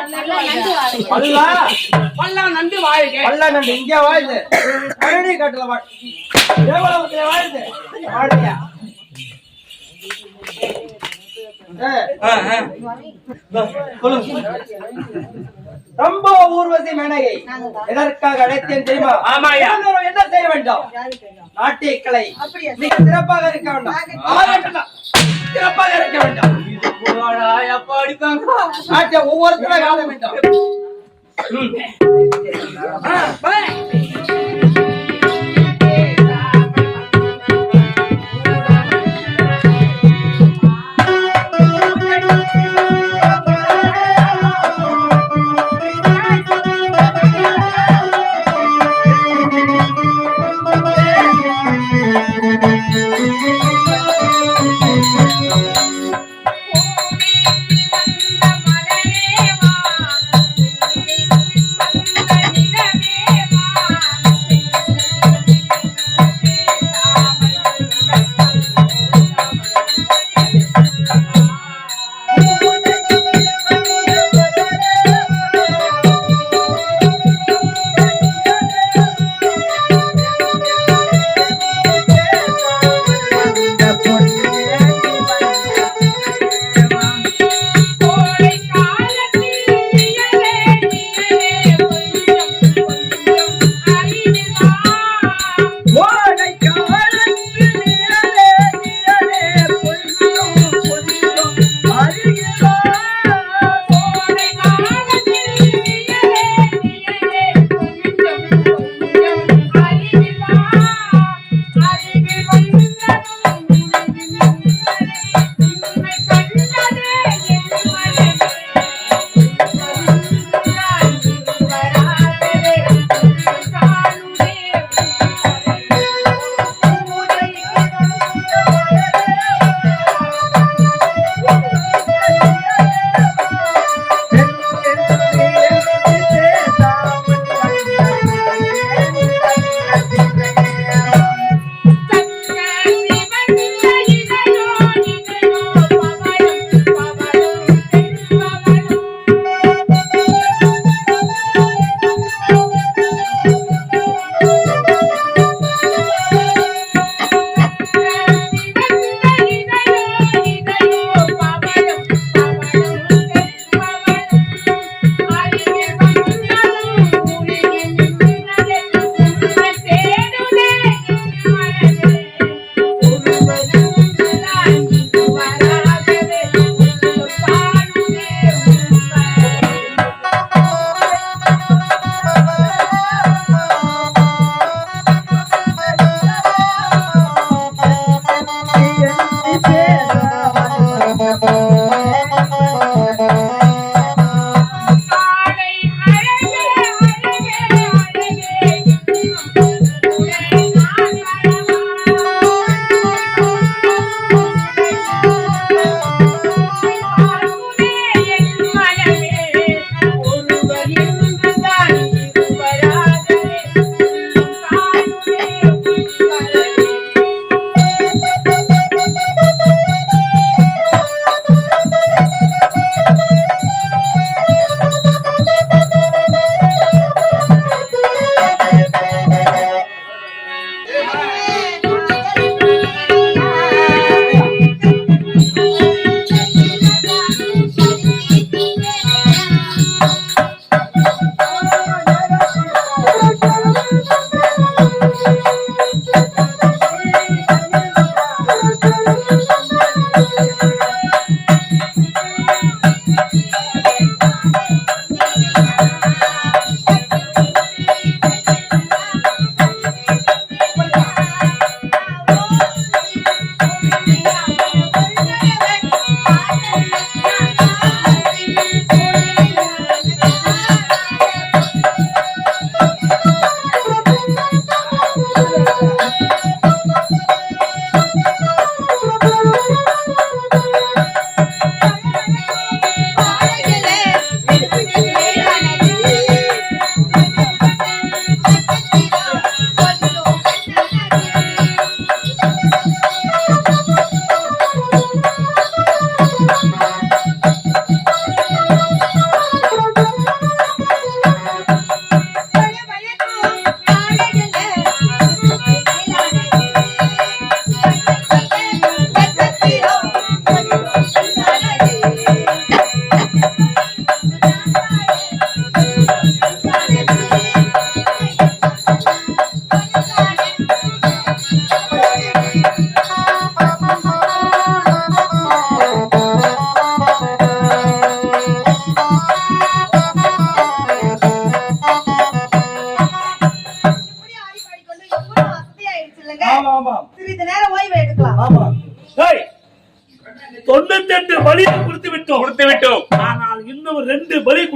பல்லா நண்டு வாழ்க. பல்லா நண்டு இங்கே வாழ்து. பழனி காட்டுல தேவலோகத்துல வாழ்து. வாழ்க்கையா ரொம்ப ஊர்வசி மேனகை எதற்காக அழைத்தேன் தெரியுமா? என்ன செய்ய வேண்டும்? நாட்டிய கலை சிறப்பாக இருக்க வேண்டாம். சிறப்பாக இருக்க வேண்டாம். நாட்டிய ஒவ்வொருத்தரும் ஆட வேண்டும்.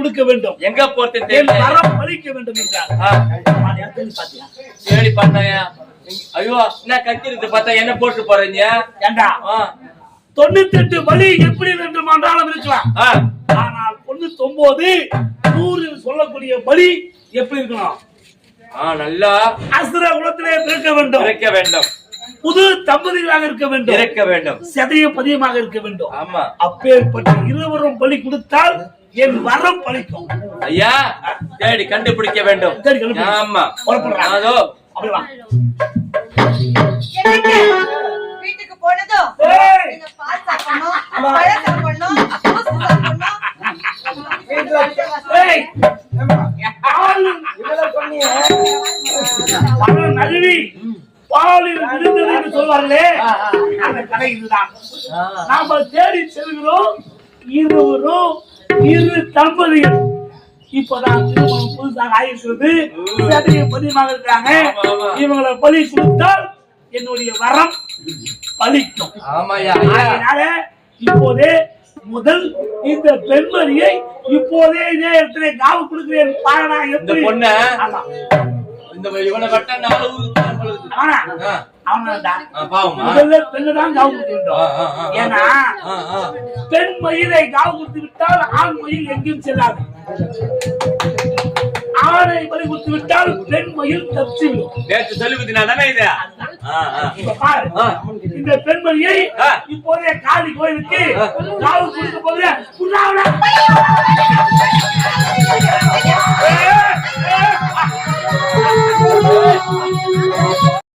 கொடுக்க வேண்டும், எங்க போறது என் தெரியல. வரம் பலிக்க வேண்டும் என்றார். பாத்தியா? தேடி பார்த்தாயா? ஐயோ என்ன கத்திருக்கு பார்த்தா என்ன போட்டு போறீங்க? ஏண்டா 98 பலி எப்படி வேண்டுமானாலும் இருக்கலாம், ஆனால் 99 100 சொல்லக்கூடிய பலி எப்படி இருக்கணும்? நல்லா அசுர குலத்திலே பிறக்க வேண்டும், இருக்க வேண்டும், புது தம்பதிகளாக இருக்க வேண்டும், இருக்க வேண்டும், சதயம் பதியமாக இருக்க வேண்டும். ஆமா, அப்பேற்பட்ட இருவரும் பலி கொடுத்தால் என் வரம் பலிக்கும். ஐயா தேடி கண்டுபிடிக்க வேண்டும். தேடி கண்டுபிடி. ஆமா புறப்படுறான். அதோ அப்படி வா. வீட்டுக்கு போனதும் ஏய், நீங்க பால் சாப்பிடணும், பழம் சாப்பிடணும், ஜூஸ் சாப்பிடணும். ஏய், பால் இதெல்லாம் சொன்னீங்க. பழம் நழுவி பாலில் விழுந்தது என்று சொல்வார்களே, அந்த கதை இதுதான். நாம தேடி செல்கிறோம் இருவரும், இரு தம்பதிகள். இப்பதான் திருமணம் புதுசாக ஆயிருக்கிறது, சதயம் பதியமாக இருக்காங்க. இவங்களை பலி கொடுத்தால் என்னுடைய வரம் பலிக்கும். ஆமாயா அதனால இப்போதே முதல் இந்த பெண்மணியை இப்போதே இதே இடத்துல காவு கொடுக்கிறேன். பாருடா இந்த எப்படி பொண்ண ஆமா. இந்த இவனை கட்ட நாலு ஆனா அவனடா பாவமா முதல்ல பெண்ணுதான் காவு கொடுக்க வேண்டும். ஏன்னா பெண் மயிலை காவு கொடுத்து விட்டால் ஆண் மயில் எங்கேயும் செல்லாது. ஆணை பலி கொடுத்து விட்டால் பெண் மயில் தப்பிவிடும். நேற்று சொல்லி கொடுத்தீங்கன்னா தானே இது? இப்ப பாரு, இந்த பெண்மணியை இப்போதே காளி கோயிலுக்கு காவு கொடுக்க போது